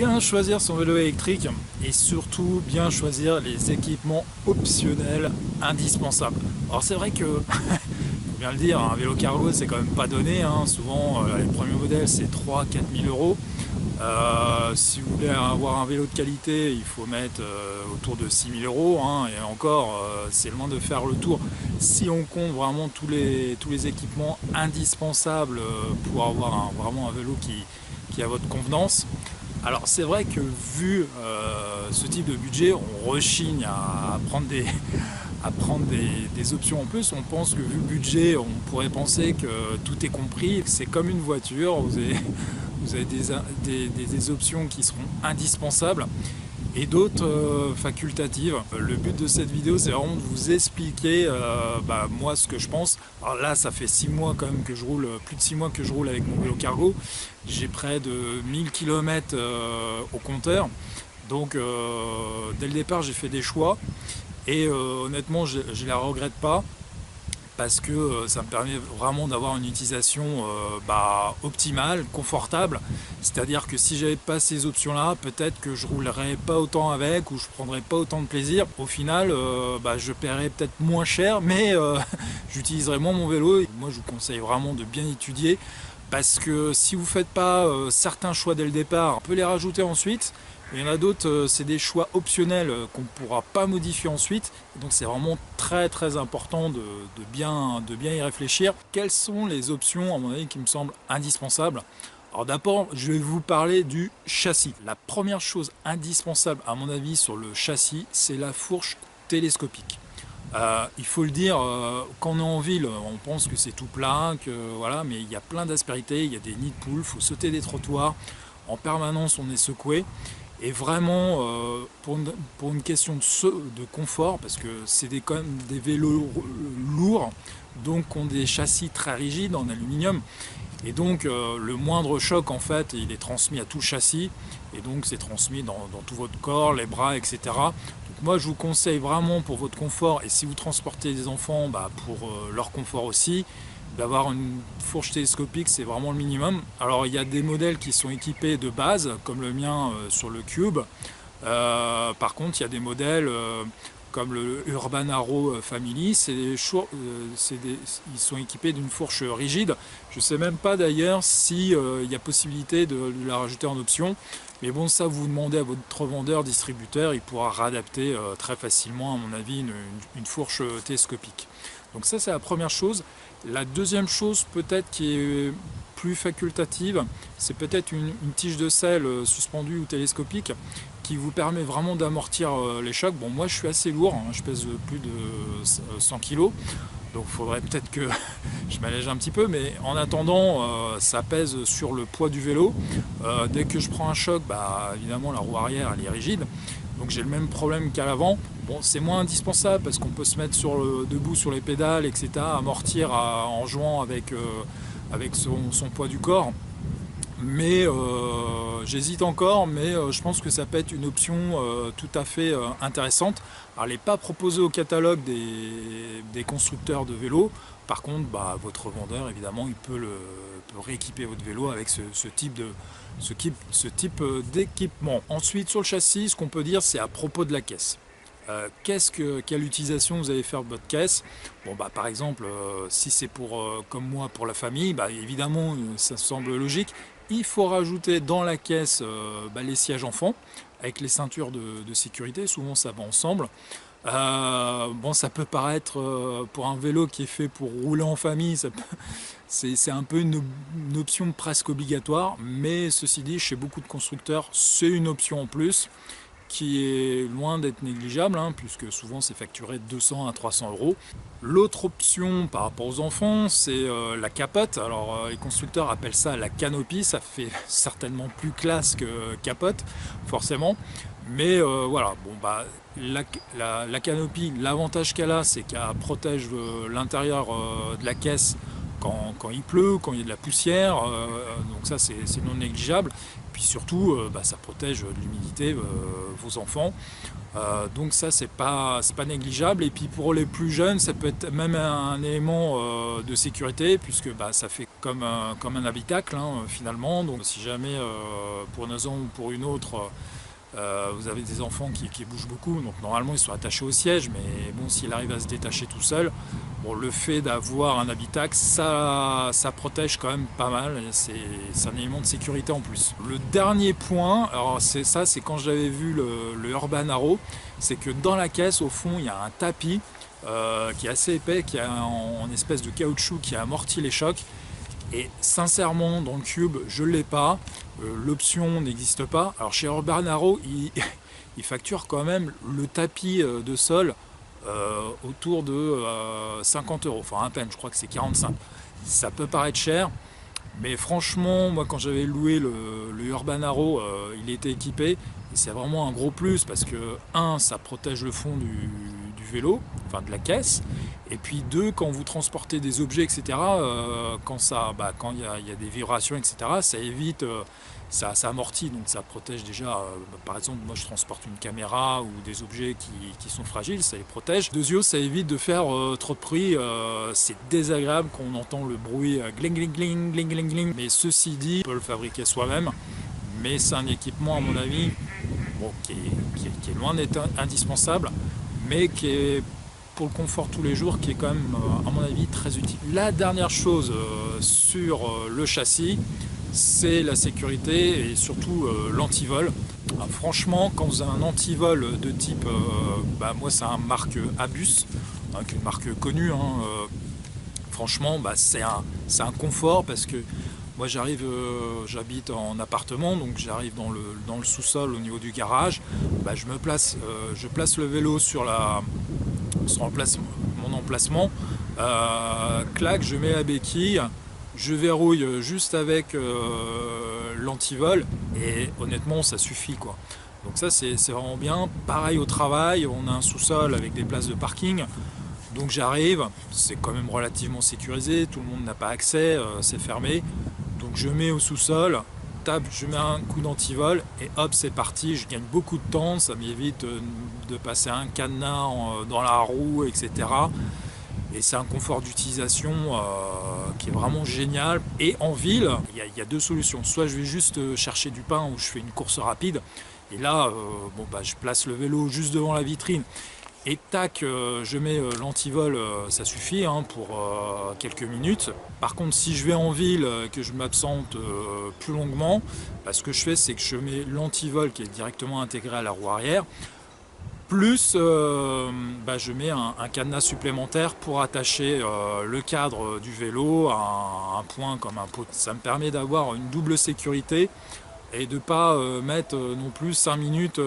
Bien choisir son vélo électrique et surtout bien choisir les équipements optionnels indispensables. Alors c'est vrai que, faut bien le dire, un vélo cargo c'est quand même pas donné, hein. Souvent les premiers modèles c'est 3-4 000 euros. Si vous voulez avoir un vélo de qualité, il faut mettre autour de 6 000 euros, hein, et encore, c'est loin de faire le tour. Si on compte vraiment tous les équipements indispensables pour avoir vraiment un vélo qui a votre convenance. Alors c'est vrai que vu ce type de budget, on rechigne à prendre des options en plus. On pense que vu le budget, on pourrait penser que tout est compris. C'est comme une voiture, vous avez des options qui seront indispensables et d'autres facultatives. Le but de cette vidéo, c'est vraiment de vous expliquer moi ce que je pense. Alors là, ça fait 6 mois quand même que je roule, plus de 6 mois que je roule avec mon vélo cargo. J'ai près de 1000 km au compteur. Donc dès le départ, j'ai fait des choix et honnêtement, je ne les regrette pas, parce que ça me permet vraiment d'avoir une utilisation optimale, confortable. C'est-à-dire que si j'avais pas ces options-là, peut-être que je roulerais pas autant avec, ou je prendrais pas autant de plaisir. Au final, je paierais peut-être moins cher, mais j'utiliserais moins mon vélo. Et moi, je vous conseille vraiment de bien étudier, parce que si vous faites pas certains choix dès le départ, on peut les rajouter ensuite. Il y en a d'autres, c'est des choix optionnels qu'on ne pourra pas modifier ensuite. Et donc c'est vraiment très très important de bien y réfléchir. Quelles sont les options, à mon avis, qui me semblent indispensables? Alors d'abord, je vais vous parler du châssis. La première chose indispensable, à mon avis, sur le châssis, c'est la fourche télescopique. Il faut le dire, quand on est en ville, on pense que c'est tout plat, voilà, mais il y a plein d'aspérités, il y a des nids de poules, il faut sauter des trottoirs. En permanence, on est secoué. Et vraiment, pour une question de confort, parce que c'est quand même des vélos lourds, donc ont des châssis très rigides en aluminium. Et donc le moindre choc, en fait, il est transmis à tout le châssis. Et donc c'est transmis dans tout votre corps, les bras, etc. Donc moi, je vous conseille vraiment, pour votre confort, et si vous transportez des enfants, pour leur confort aussi, d'avoir une fourche télescopique, c'est vraiment le minimum. Alors il y a des modèles qui sont équipés de base, comme le mien sur le Cube. Par contre, il y a des modèles comme le Urban Arrow Family, ils sont équipés d'une fourche rigide. Je ne sais même pas d'ailleurs s'il y a possibilité de la rajouter en option. Mais bon, ça, vous demandez à votre vendeur, distributeur, il pourra réadapter très facilement, à mon avis, une fourche télescopique. Donc ça, c'est la première chose. La deuxième chose, peut-être, qui est plus facultative, c'est peut-être une tige de sel suspendue ou télescopique qui vous permet vraiment d'amortir les chocs. Bon, moi, je suis assez lourd, hein, je pèse plus de 100 kg, donc il faudrait peut-être que je m'allège un petit peu, mais en attendant, ça pèse sur le poids du vélo. Dès que je prends un choc, évidemment, la roue arrière, elle est rigide. Donc j'ai le même problème qu'à l'avant. Bon, c'est moins indispensable parce qu'on peut se mettre debout sur les pédales, etc., amortir en jouant avec son poids du corps. Mais j'hésite encore, mais je pense que ça peut être une option tout à fait intéressante. Alors, elle n'est pas proposée au catalogue des constructeurs de vélos. Par contre, votre vendeur, évidemment, il peut rééquiper votre vélo avec ce type d'équipement. Ensuite, sur le châssis, ce qu'on peut dire, c'est à propos de la caisse. Quelle utilisation vous allez faire de votre caisse? Bon, par exemple, si c'est comme moi, pour la famille, évidemment, ça semble logique. Il faut rajouter dans la caisse les sièges enfants avec les ceintures de sécurité. Souvent, ça va ensemble. Ça peut paraître, pour un vélo qui est fait pour rouler en famille, c'est un peu une option presque obligatoire. Mais ceci dit, chez beaucoup de constructeurs, c'est une option en plus qui est loin d'être négligeable, hein, puisque souvent c'est facturé de 200 à 300 euros. L'autre option par rapport aux enfants, c'est la capote. Alors les constructeurs appellent ça la canopie, ça fait certainement plus classe que capote, forcément. Mais voilà, la canopie, l'avantage qu'elle a, c'est qu'elle protège l'intérieur de la caisse quand il pleut, quand il y a de la poussière, donc ça c'est non négligeable. Puis surtout, ça protège de l'humidité vos enfants. Donc ça c'est pas négligeable. Et puis pour les plus jeunes, ça peut être même un élément de sécurité, puisque ça fait comme un habitacle finalement. Donc si jamais pour une raison ou pour une autre vous avez des enfants qui bougent beaucoup, donc normalement ils sont attachés au siège, mais bon, s'il arrive à se détacher tout seul, bon, le fait d'avoir un habitacle, ça protège quand même pas mal, c'est un élément de sécurité en plus. Le dernier point, alors c'est quand j'avais vu le Urban Arrow, c'est que dans la caisse au fond il y a un tapis qui est assez épais, qui est en espèce de caoutchouc qui amortit les chocs. Et sincèrement, dans le Cube, je ne l'ai pas. L'option n'existe pas. Alors chez Urban Arrow, il facture quand même le tapis de sol autour de 50 €. Enfin, à peine, je crois que c'est 45. Ça peut paraître cher, mais franchement, moi, quand j'avais loué le Urban Arrow, il était équipé. Et c'est vraiment un gros plus parce que, ça protège le fond du vélo, enfin de la caisse. Et puis deux, quand vous transportez des objets, etc., quand il y a des vibrations, etc., ça évite, ça amortit, donc ça protège déjà. Par exemple, moi je transporte une caméra ou des objets qui sont fragiles, ça les protège. Deuxièmement, ça évite de faire trop de bruit. C'est désagréable quand on entend le bruit gling gling gling gling gling gling. Mais ceci dit, on peut le fabriquer soi-même. Mais c'est un équipement, à mon avis, bon, qui est loin d'être indispensable, mais qui est pour le confort tous les jours, qui est quand même, à mon avis, très utile. La dernière chose sur le châssis, c'est la sécurité et surtout l'antivol. Franchement, quand vous avez un antivol de type, moi c'est un marque Abus, qui est une marque connue, franchement c'est un confort parce que moi j'habite en appartement, donc j'arrive dans le sous-sol au niveau du garage, je place le vélo sur mon emplacement, clac, je mets la béquille, je verrouille juste avec l'antivol et honnêtement ça suffit quoi. Donc ça c'est vraiment bien. Pareil au travail, on a un sous-sol avec des places de parking. Donc j'arrive, c'est quand même relativement sécurisé, tout le monde n'a pas accès, c'est fermé. Donc je mets au sous-sol, je mets un coup d'antivol et hop c'est parti, je gagne beaucoup de temps, ça m'évite de passer un cadenas dans la roue, etc. Et c'est un confort d'utilisation qui est vraiment génial. Et en ville, il y a deux solutions. Soit je vais juste chercher du pain ou je fais une course rapide. Et là, je place le vélo juste devant la vitrine. Et tac, je mets l'antivol, ça suffit pour quelques minutes. Par contre, si je vais en ville, que je m'absente plus longuement, ce que je fais, c'est que je mets l'antivol qui est directement intégré à la roue arrière, plus je mets un cadenas supplémentaire pour attacher le cadre du vélo à un point comme un pot. Ça me permet d'avoir une double sécurité et de ne pas mettre non plus 5 minutes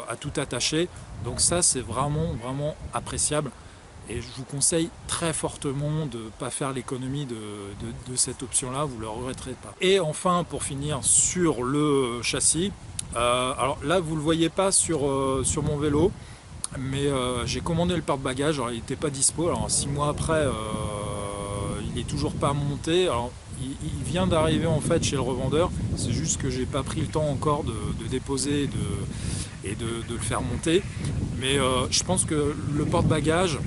à tout attacher. Donc ça c'est vraiment appréciable et je vous conseille très fortement de ne pas faire l'économie de cette option là, vous ne le regretterez pas. Et enfin pour finir sur le châssis, alors là vous ne le voyez pas sur mon vélo, mais j'ai commandé le porte-bagages, alors il n'était pas dispo, alors 6 mois après il n'est toujours pas monté. Alors, il vient d'arriver en fait chez le revendeur, c'est juste que j'ai pas pris le temps encore de déposer et de le faire monter. Mais je pense que le porte-bagages,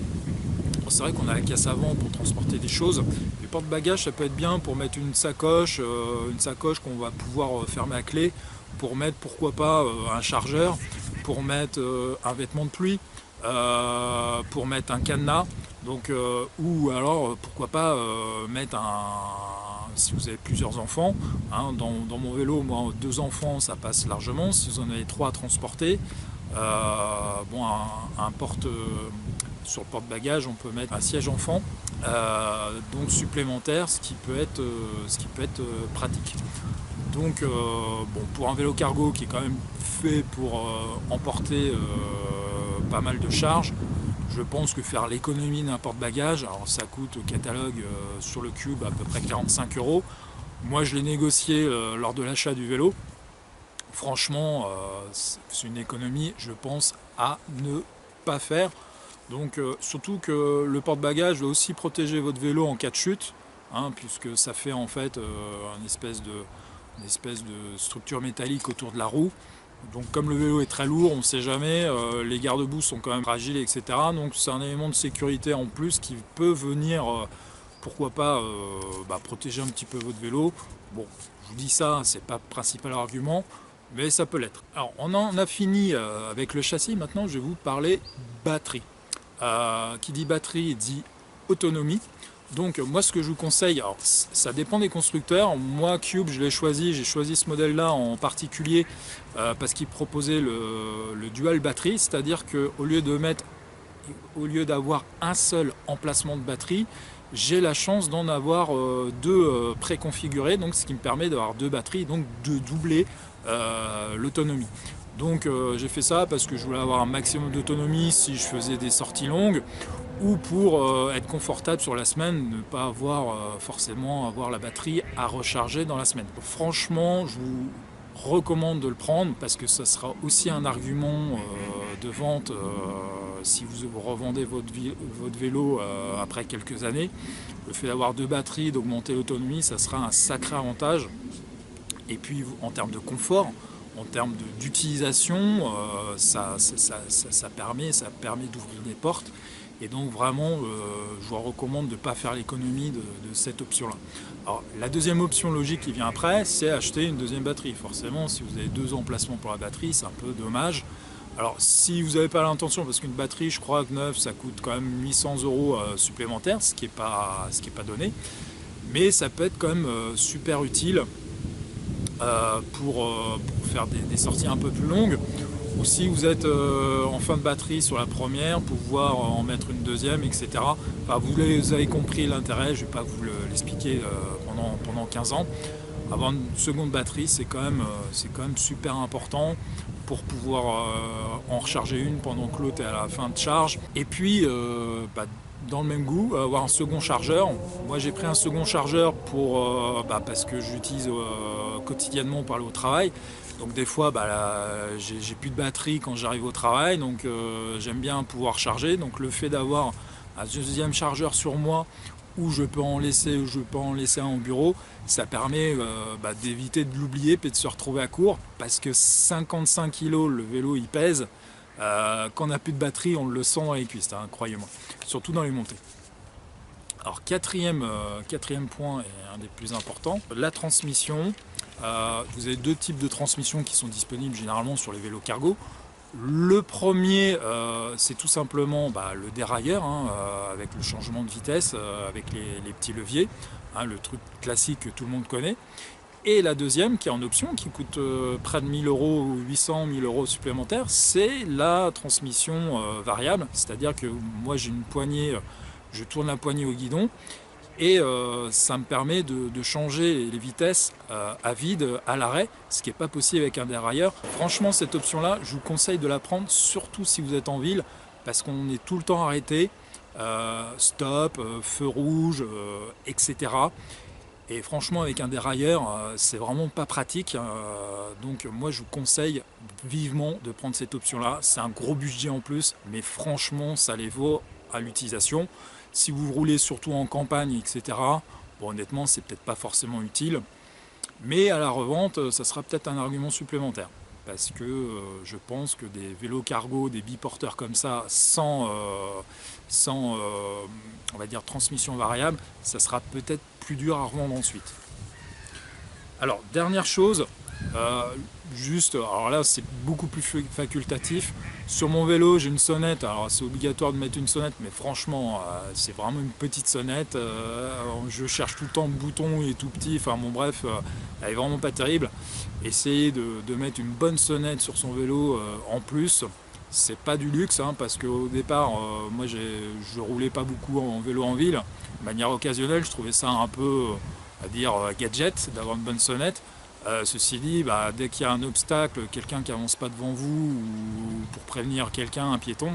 c'est vrai qu'on a la caisse avant pour transporter des choses. Le porte-bagages ça peut être bien pour mettre une sacoche qu'on va pouvoir fermer à clé, pour mettre pourquoi pas un chargeur, pour mettre un vêtement de pluie, pour mettre un cadenas. Donc, ou alors pourquoi pas mettre si vous avez plusieurs enfants, dans mon vélo, moi 2 enfants ça passe largement. Si vous en avez 3 à transporter, sur le porte-bagages on peut mettre un siège enfant, donc supplémentaire, ce qui peut être pratique. Donc pour un vélo cargo qui est quand même fait pour emporter pas mal de charges, je pense que faire l'économie d'un porte-bagages, alors ça coûte au catalogue sur le Cube à peu près 45 €. Moi je l'ai négocié lors de l'achat du vélo. Franchement, c'est une économie, je pense, à ne pas faire. Donc surtout que le porte-bagages va aussi protéger votre vélo en cas de chute, hein, puisque ça fait en fait une espèce de structure métallique autour de la roue. Donc comme le vélo est très lourd, on ne sait jamais, les garde-boue sont quand même fragiles, etc. Donc c'est un élément de sécurité en plus qui peut venir, pourquoi pas, protéger un petit peu votre vélo. Bon, je vous dis ça, c'est pas le principal argument, mais ça peut l'être. Alors on en a fini avec le châssis, maintenant je vais vous parler batterie. Qui dit batterie dit autonomie. Donc moi ce que je vous conseille, alors ça dépend des constructeurs, moi Cube j'ai choisi ce modèle là en particulier parce qu'il proposait le dual batterie, c'est-à-dire qu'au lieu d'avoir un seul emplacement de batterie, j'ai la chance d'en avoir deux préconfigurés, donc ce qui me permet d'avoir deux batteries, donc de doubler l'autonomie. Donc j'ai fait ça parce que je voulais avoir un maximum d'autonomie si je faisais des sorties longues, ou pour être confortable sur la semaine, ne pas avoir forcément avoir la batterie à recharger dans la semaine. Franchement, je vous recommande de le prendre parce que ça sera aussi un argument de vente si vous revendez votre vélo après quelques années. Le fait d'avoir deux batteries, d'augmenter l'autonomie, ça sera un sacré avantage. Et puis en termes de confort, en termes d'utilisation, ça permet d'ouvrir des portes. Et donc vraiment, je vous recommande de ne pas faire l'économie de cette option-là. Alors la deuxième option logique qui vient après, c'est acheter une deuxième batterie. Forcément, si vous avez deux emplacements pour la batterie, c'est un peu dommage. Alors si vous n'avez pas l'intention, parce qu'une batterie, je crois que neuve, ça coûte quand même 800 € supplémentaires, ce qui n'est pas donné. Mais ça peut être quand même super utile pour faire des sorties un peu plus longues. Ou si vous êtes en fin de batterie sur la première, pouvoir en mettre une deuxième, etc. Enfin, vous avez compris l'intérêt, je ne vais pas vous l'expliquer pendant 15 ans. Avoir une seconde batterie, c'est quand même super important pour pouvoir en recharger une pendant que l'autre est à la fin de charge. Et puis, dans le même goût, avoir un second chargeur. Moi j'ai pris un second chargeur parce que j'utilise quotidiennement pour aller au travail. Donc des fois j'ai plus de batterie quand j'arrive au travail, donc j'aime bien pouvoir charger. Donc le fait d'avoir un deuxième chargeur sur moi où je peux en laisser un au bureau, ça permet d'éviter de l'oublier et de se retrouver à court, parce que 55 kg le vélo il pèse. Quand on n'a plus de batterie, on le sent dans les cuisses, hein, croyez-moi, surtout dans les montées. Alors quatrième point et un des plus importants, la transmission. Vous avez deux types de transmissions qui sont disponibles généralement sur les vélos cargo. Le premier, c'est tout simplement le dérailleur, hein, avec le changement de vitesse, avec les petits leviers, hein, le truc classique que tout le monde connaît. Et la deuxième, qui est en option, qui coûte près de 1000 € ou 800 000 € supplémentaires, c'est la transmission variable. C'est-à-dire que moi j'ai une poignée, je tourne la poignée au guidon, et ça me permet de changer les vitesses à vide, à l'arrêt, ce qui n'est pas possible avec un dérailleur. Franchement, cette option-là, je vous conseille de la prendre, surtout si vous êtes en ville, parce qu'on est tout le temps arrêté, stop, feu rouge, etc. Et franchement, avec un dérailleur, c'est vraiment pas pratique. Donc moi, je vous conseille vivement de prendre cette option-là. C'est un gros budget en plus, mais franchement, ça les vaut à l'utilisation. Si vous roulez surtout en campagne, etc., bon, honnêtement, c'est peut-être pas forcément utile. Mais à la revente, ça sera peut-être un argument supplémentaire. Parce que je pense que des vélos cargo, des biporteurs comme ça, sans on va dire transmission variable, ça sera peut-être plus dur à revendre ensuite. Alors dernière chose, alors là c'est beaucoup plus facultatif. Sur mon vélo j'ai une sonnette, alors c'est obligatoire de mettre une sonnette, mais franchement c'est vraiment une petite sonnette. Je cherche tout le temps le bouton, il est tout petit, enfin bon bref, elle est vraiment pas terrible. Essayez de mettre une bonne sonnette sur son vélo en plus. C'est pas du luxe, hein, parce qu'au départ, moi je roulais pas beaucoup en vélo en ville. De manière occasionnelle, je trouvais ça un peu, à dire, gadget d'avoir une bonne sonnette. Ceci dit, dès qu'il y a un obstacle, quelqu'un qui avance pas devant vous, ou pour prévenir quelqu'un, un piéton,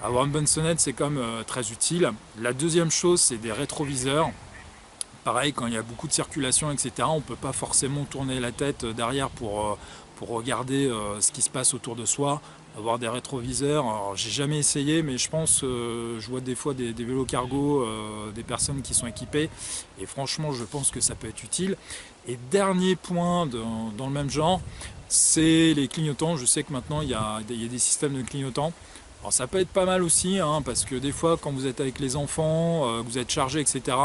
avoir une bonne sonnette c'est quand même très utile. La deuxième chose, c'est des rétroviseurs. Pareil, quand il y a beaucoup de circulation, etc., on ne peut pas forcément tourner la tête derrière pour pour regarder ce qui se passe autour de soi, avoir des rétroviseurs. Alors j'ai jamais essayé, mais je pense, je vois des fois des vélos cargo, des personnes qui sont équipées, et franchement je pense que ça peut être utile. Et dernier point dans le même genre, c'est les clignotants. Je sais que maintenant il y a des systèmes de clignotants. Alors ça peut être pas mal aussi, hein, parce que des fois quand vous êtes avec les enfants, vous êtes chargé, etc.,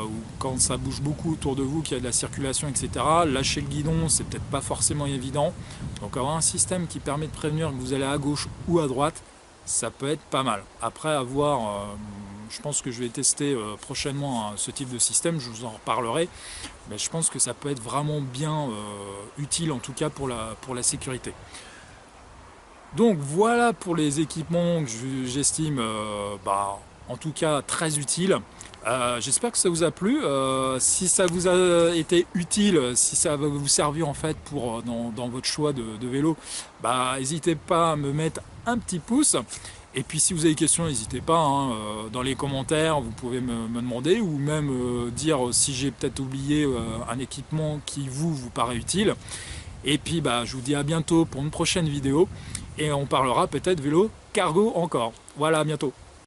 ou quand ça bouge beaucoup autour de vous, qu'il y a de la circulation, etc., lâcher le guidon, c'est peut-être pas forcément évident. Donc avoir un système qui permet de prévenir que vous allez à gauche ou à droite, ça peut être pas mal. Après avoir, je pense que je vais tester prochainement ce type de système, je vous en reparlerai, mais je pense que ça peut être vraiment bien utile, en tout cas pour la sécurité. Donc voilà pour les équipements que j'estime en tout cas très utiles. J'espère que ça vous a plu. Si ça vous a été utile, si ça va vous servir en fait dans votre choix de vélo, n'hésitez pas à me mettre un petit pouce. Et puis si vous avez des questions, n'hésitez pas, hein, dans les commentaires, vous pouvez me demander, ou même dire si j'ai peut-être oublié un équipement qui vous paraît utile. Et puis je vous dis à bientôt pour une prochaine vidéo, et on parlera peut-être vélo cargo encore. Voilà, à bientôt.